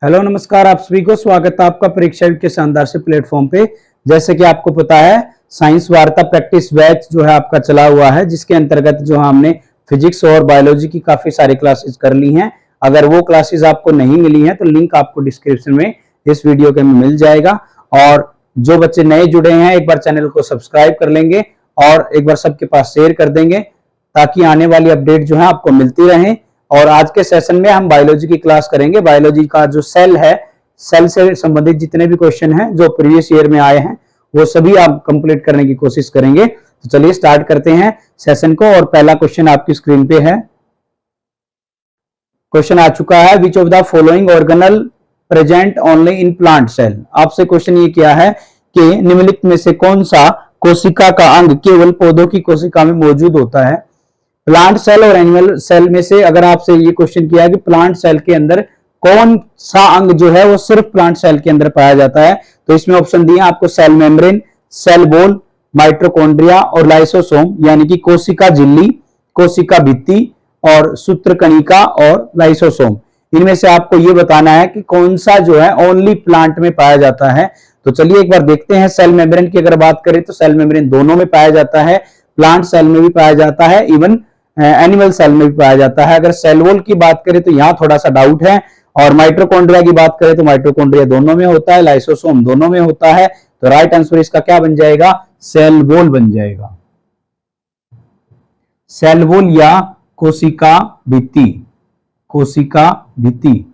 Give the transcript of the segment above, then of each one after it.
Hello नमस्कार, आप सभी को स्वागत है आपका परीक्षा के शानदार से प्लेटफॉर्म पे। जैसे कि आपको पता है, साइंस वार्ता प्रैक्टिस बैच जो है आपका चला हुआ है, जिसके अंतर्गत जो हमने फिजिक्स और बायोलॉजी की काफी सारी क्लासेस कर ली हैं। अगर वो क्लासेस आपको नहीं मिली हैं तो लिंक आपको डिस्क्रिप्शन में इस वीडियो के मिल जाएगा। और जो बच्चे नए जुड़े हैं, एक बार चैनल को सब्सक्राइब कर लेंगे और एक बार सबके पास शेयर कर देंगे, ताकि आने वाली अपडेट जो है आपको मिलती रहे। और आज के सेशन में हम बायोलॉजी की क्लास करेंगे। बायोलॉजी का जो सेल है, सेल से संबंधित जितने भी क्वेश्चन हैं जो प्रीवियस ईयर में आए हैं, वो सभी आप कंप्लीट करने की कोशिश करेंगे। तो चलिए स्टार्ट करते हैं सेशन को। और पहला क्वेश्चन आपकी स्क्रीन पे है। क्वेश्चन आ चुका है, which of the following organelle present only in plant cell. आपसे क्वेश्चन ये किया है कि निम्नलिखित में से कौन सा कोशिका का अंग केवल पौधों की कोशिका में मौजूद होता है। प्लांट सेल और एनिमल सेल में से अगर आपसे ये क्वेश्चन किया है कि प्लांट सेल के अंदर कौन सा अंग जो है वो सिर्फ प्लांट सेल के अंदर पाया जाता है, तो इसमें ऑप्शन दिए आपको cell membrane, cell wall, mitochondria और लाइसोसोम, यानी कि कोशिका झिल्ली, कोशिका भित्ति और सूत्रकणिका और लाइसोसोम। इनमें से आपको ये बताना है कि कौन सा जो है ओनली प्लांट में पाया जाता है। तो चलिए एक बार देखते हैं। सेल मेम्ब्रेन की अगर बात करें तो सेल मेम्ब्रेन दोनों में पाया जाता है, प्लांट सेल में भी पाया जाता है, इवन एनिमल सेल में भी पाया जाता है। अगर सेल वॉल की बात करें तो यहां थोड़ा सा डाउट है। और माइटोकॉन्ड्रिया की बात करें तो माइटोकॉन्ड्रिया दोनों में होता है, लाइसोसोम दोनों में होता है। तो राइट आंसर इसका क्या बन जाएगा? सेल वॉल बन जाएगा। सेल वॉल या कोशिका भित्ति, कोशिका भित्ति,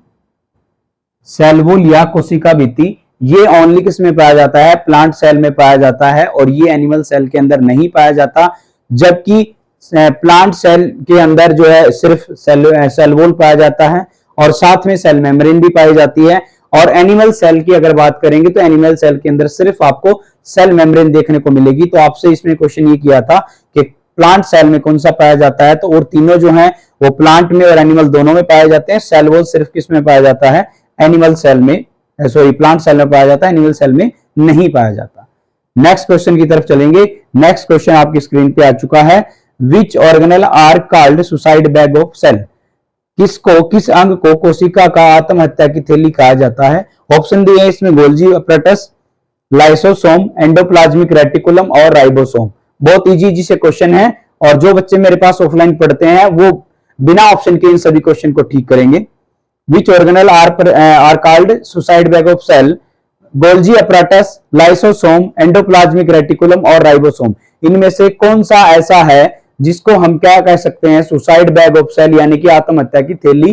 सेल वॉल या कोशिका भित्ति, ये ओनली किस में पाया जाता है? प्लांट सेल में पाया जाता है, और ये एनिमल सेल के अंदर नहीं पाया जाता। जबकि प्लांट सेल के अंदर जो है सिर्फ सेल वॉल पाया जाता है और साथ में सेल मेम्ब्रेन भी पाई जाती है। और एनिमल सेल की अगर बात करेंगे तो एनिमल सेल के अंदर सिर्फ आपको सेल मेम्ब्रेन देखने को मिलेगी। तो आपसे इसमें क्वेश्चन ये किया था कि प्लांट सेल में कौन सा पाया जाता है, तो और तीनों जो है वो प्लांट में और एनिमल दोनों में पाए जाते हैं। सेल वॉल सिर्फ किस में पाया जाता है? एनिमल सेल में, सॉरी प्लांट सेल में पाया जाता है, एनिमल सेल में नहीं पाया जाता। नेक्स्ट क्वेश्चन की तरफ चलेंगे। नेक्स्ट क्वेश्चन आपकी स्क्रीन पे आ चुका है, which organelle are called suicide bag of cell. किस अंग को कोशिका का आत्महत्या की थैली कहा जाता है? ऑप्शन दिए इसमें Golgi apparatus, lysosome, endoplasmic reticulum और राइबोसोम। बहुत इजी से क्वेश्चन है, और जो बच्चे मेरे पास ऑफलाइन पढ़ते हैं वो बिना ऑप्शन के इन सभी क्वेश्चन को ठीक करेंगे। Which organelle are called suicide bag of cell? Golgi apparatus, lysosome, endoplasmic reticulum और राइबोसोम। इनमें से कौन सा ऐसा है जिसको हम क्या कह सकते हैं? सुसाइड बैग ऑफ सेल, यानी कि आत्महत्या की थैली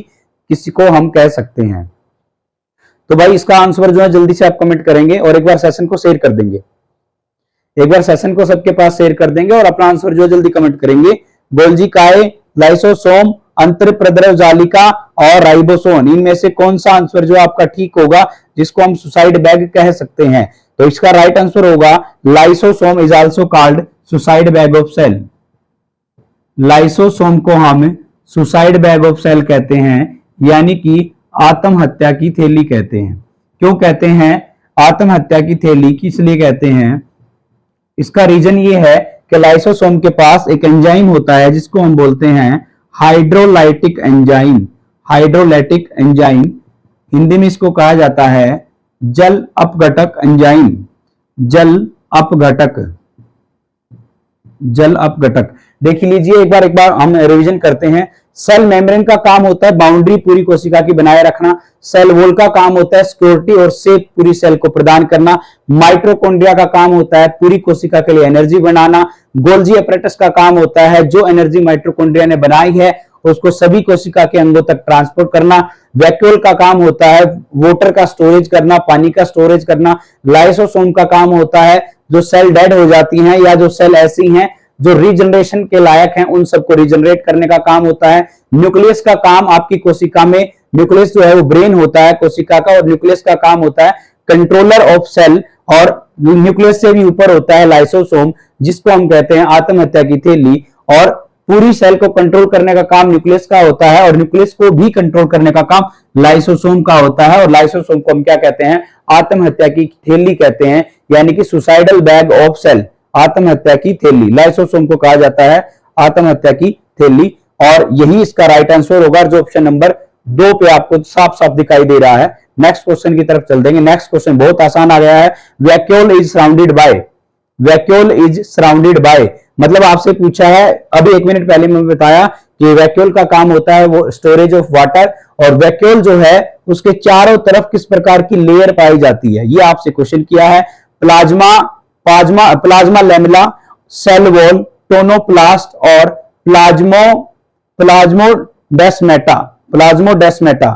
किसी को हम कह सकते हैं। तो भाई इसका आंसर जो है जल्दी से आप कमेंट करेंगे और एक बार सेशन को शेयर कर देंगे। एक बार सेशन को सबके पास शेयर कर देंगे और अपना आंसर जो जल्दी कमेंट करेंगे। गोल्जी काय, लाइसोसोम, अंतर प्रद्रव जालिका और राइबोसोम, इनमें से कौन सा आंसर जो आपका ठीक होगा जिसको हम सुसाइड बैग कह सकते हैं? तो इसका राइट आंसर होगा lysosome is also called suicide bag of cell. Lysosome को हम सुसाइड बैग ऑफ सेल कहते हैं, यानी कि आत्महत्या की थैली कहते हैं। क्यों कहते हैं आत्महत्या की थैली, किस लिए कहते हैं? इसका रीजन ये है कि लाइसोसोम के पास एक एंजाइम होता है जिसको हम बोलते हैं hydrolytic enzyme. Hydrolytic enzyme, Hindi में इसको कहा जाता है जल अपघटक एंजाइम। जल अपघटक, जल अपघटक। देख लीजिए एक बार हम रिवीजन करते हैं। सेल मेम्ब्रेन का काम होता है बाउंड्री पूरी कोशिका की बनाए रखना। सेल वॉल का काम होता है सिक्योरिटी और सेफ पूरी सेल को प्रदान करना। माइटोकॉन्ड्रिया का काम होता है पूरी कोशिका के लिए एनर्जी बनाना। गोल्जी अपैरेटस का काम होता है जो एनर्जी माइटोकॉन्ड्रिया ने बनाई है उसको सभी कोशिका के अंगों तक ट्रांसपोर्ट करना। वैक्यूल का काम होता है वाटर का स्टोरेज करना, पानी का स्टोरेज करना। लाइसोसोम का काम होता है जो सेल डेड हो जाती हैं या जो सेल ऐसी हैं जो रीजनरेशन के लायक हैं उन सबको रीजनरेट करने का काम होता है। न्यूक्लियस का काम आपकी कोशिका में, न्यूक्लियस जो है वो ब्रेन होता है कोशिका का, और न्यूक्लियस का काम होता है कंट्रोलर ऑफ सेल। और न्यूक्लियस से भी ऊपर होता है लाइसोसोम, जिसको हम कहते हैं आत्महत्या की थैली। और पूरी सेल को कंट्रोल करने का काम न्यूक्लियस का होता है और न्यूक्लियस को भी कंट्रोल करने का काम लाइसोसोम का होता है। और लाइसोसोम को हम क्या कहते हैं? आत्महत्या की थैली कहते हैं, यानी कि सुसाइडल बैग ऑफ सेल। आत्महत्या की थैली, लाइसोसोम को कहा जाता है आत्महत्या की थैली। और यही इसका राइट आंसर होगा जो ऑप्शन नंबर 2 पे आपको साफ साफ दिखाई दे रहा है। नेक्स्ट क्वेश्चन की तरफ चल देंगे। नेक्स्ट क्वेश्चन बहुत आसान आ गया है। Vacuole is surrounded by, vacuole is surrounded by मतलब आपसे पूछा है, अभी 1 मिनट पहले मैंने बताया कि वैक्यूल का काम होता है वो स्टोरेज ऑफ वाटर, और वैक्यूल जो है उसके चारों तरफ किस प्रकार की लेयर पाई जाती है, ये आपसे क्वेश्चन किया है। Plasma, plasma lamella, cell wall, tonoplast और प्लाज्मोडेस्मेटा, प्लाज्मोडेस्मेटा,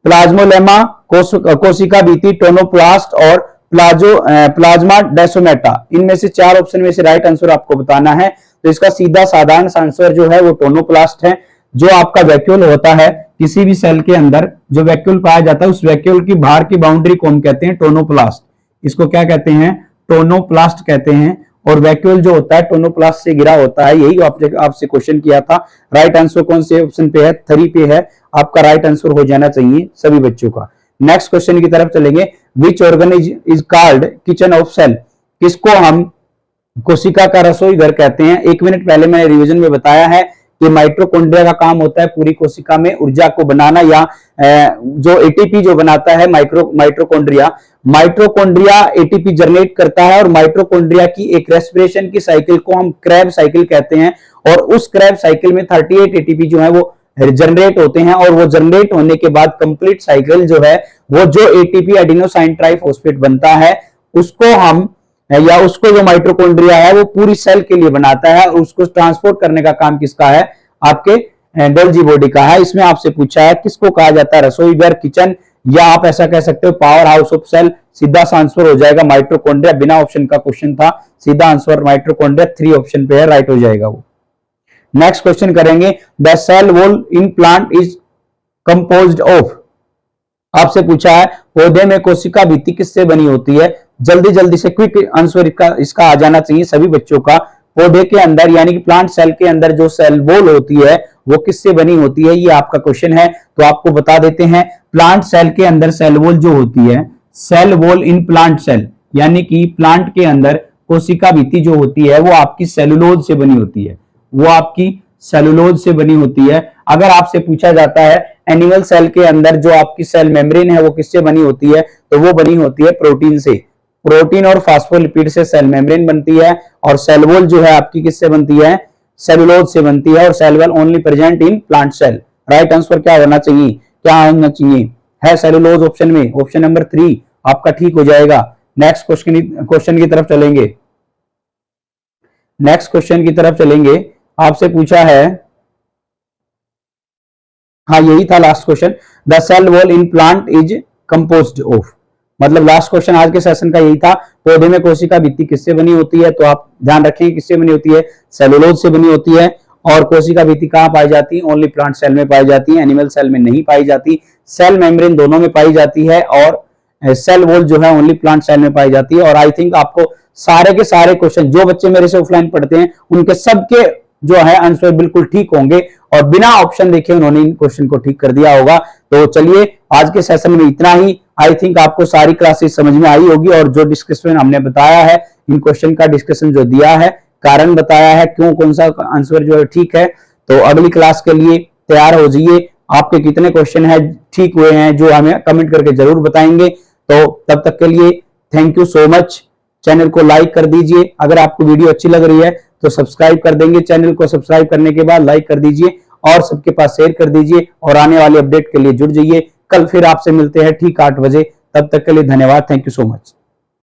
प्लाज्मोलेमा, कोशिका भित्ति, टोनोप्लास्ट और प्लाज्मा डेसोमेटा, इनमें से 4 ऑप्शन में से राइट आंसर आपको बताना है। तो इसका सीधा साधारण आंसर जो है वो टोनोप्लास्ट है। जो आपका वैक्यूल होता है किसी भी सेल के अंदर, जो वैक्यूल पाया जाता है उस वैक्यूल की बाहर की बाउंड्री को हम कहते हैं टोनोप्लास्ट। इसको क्या कहते हैं? टोनोप्लास्ट कहते हैं। और वैक्यूल जो होता है टोनोप्लास्ट से घिरा होता है, यही आपसे क्वेश्चन किया था। राइट आंसर कौन से ऑप्शन पे है? 3 पे है। आपका राइट आंसर हो जाना चाहिए सभी बच्चों का। नेक्स्ट क्वेश्चन की तरफ चलेंगे। Which organ is called kitchen of cell, किसको हम कोशिका का रसोई घर कहते हैं? 1 मिनट पहले मैंने रिवीजन में बताया है कि माइटोकॉन्ड्रिया का काम होता है पूरी कोशिका में ऊर्जा को बनाना, या जो एटीपी जो बनाता है माइटोकॉन्ड्रिया, माइटोकॉन्ड्रिया एटीपी जनरेट करता है। और माइटोकॉन्ड्रिया की एक रेस्पिरेशन की साइकिल को हम क्रेब साइकिल कहते हैं। और उस क्रेब साइकिल में 38 एटीपी जो है वो जनरेट होते हैं, और वो जनरेट होने के बाद कंप्लीट साइकिल जो है वो जो एटीपी एडिनोसाइन ट्राइफॉस्फेट बनता है उसको हम, या उसको जो माइटोकॉन्ड्रिया है वो पूरी सेल के लिए बनाता है, और उसको ट्रांसपोर्ट करने का काम किसका है? आपके गोल्जी बॉडी का है। इसमें आपसे पूछा है किसको कहा जाता है रसोई घर, किचन, या आप ऐसा कह सकते हो पावर हाउस ऑफ सेल। सीधा आंसर हो जाएगा माइटोकॉन्ड्रिया, बिना ऑप्शन का क्वेश्चन था, सीधा आंसर माइटोकॉन्ड्रिया 3 ऑप्शन पे है, राइट हो जाएगा वो। नेक्स्ट क्वेश्चन करेंगे। The cell wall in plant is composed of, आपसे पूछा है पौधे में कोशिका भित्ति किससे बनी होती है? जल्दी जल्दी से क्विक आंसर इसका आ जाना चाहिए सभी बच्चों का। पौधे के अंदर यानी कि प्लांट सेल के अंदर जो सेल वॉल होती है वो किससे बनी होती है, ये आपका क्वेश्चन है। तो आपको बता देते हैं, प्लांट सेल के अंदर सेल वॉल जो होती है, cell wall in plant cell, यानी कि प्लांट के अंदर कोशिका भित्ति जो होती है वो आपकी सेलुलोज से बनी होती है, वो आपकी सेलुलोज से बनी होती है। अगर आपसे पूछा जाता है एनिमल सेल के अंदर जो आपकी सेल मेम्ब्रेन है वो किससे बनी होती है, तो वो बनी होती है प्रोटीन से। प्रोटीन और फास्फोलिपिड से सेल मेम्ब्रेन बनती है, और सेल वॉल जो है आपकी किससे बनती है? सेलुलोज से बनती है। और cell wall only present in plant cell. Right answer क्या होना चाहिए? क्या होना चाहिए? है सेलुलोज ऑप्शन में, ऑप्शन नंबर 3 आपका ठीक हो जाएगा। नेक्स्ट क्वेश्चन की तरफ चलेंगे। नेक्स्ट क्वेश्चन की तरफ चलेंगे। आपसे पूछा है, हाँ यही था last question. The cell wall in plant is composed of, मतलब लास्ट क्वेश्चन आज के सेशन का यही था। पौधे में कोशिका भित्ति किससे बनी होती है? तो आप ध्यान रखें किससे बनी होती है? सेलुलोज से बनी होती है। और कोशिका भित्ति कहां पाई जाती है? ओनली प्लांट सेल में पाई जाती है, एनिमल सेल में नहीं पाई जाती। सेल मेम्ब्रेन दोनों में पाई जाती है, और सेल वॉल जो है ओनली प्लांट सेल में पाई जाती है। और आई थिंक आपको सारे के सारे क्वेश्चन जो बच्चे मेरे से ऑफलाइन पढ़ते हैं उनके सबके जो है आंसर बिल्कुल ठीक होंगे, और बिना ऑप्शन देखे उन्होंने इन क्वेश्चन को ठीक कर दिया होगा। तो चलिए आज के सेशन में इतना ही। आई थिंक आपको सारी क्लासेस समझ में आई होगी, और जो डिस्कशन हमने बताया है, इन क्वेश्चन का डिस्कशन जो दिया है, कारण बताया है क्यों कौन सा आंसर जो है ठीक है। तो अगली क्लास के लिए तैयार हो जाइए। आपके कितने क्वेश्चन है ठीक हुए हैं जो हमें कमेंट करके जरूर बताएंगे। तो तब तक के लिए thank you so much. Channel को लाइक कर दीजिए, अगर आपको वीडियो अच्छी लग रही है तो सब्सक्राइब कर देंगे। चैनल को सब्सक्राइब करने के बाद लाइक कर दीजिए और सबके पास शेयर कर दीजिए, और आने वाले अपडेट के लिए जुड़ जाइए। कल फिर आपसे मिलते हैं ठीक 8 बजे। तब तक के लिए धन्यवाद। Thank you so much.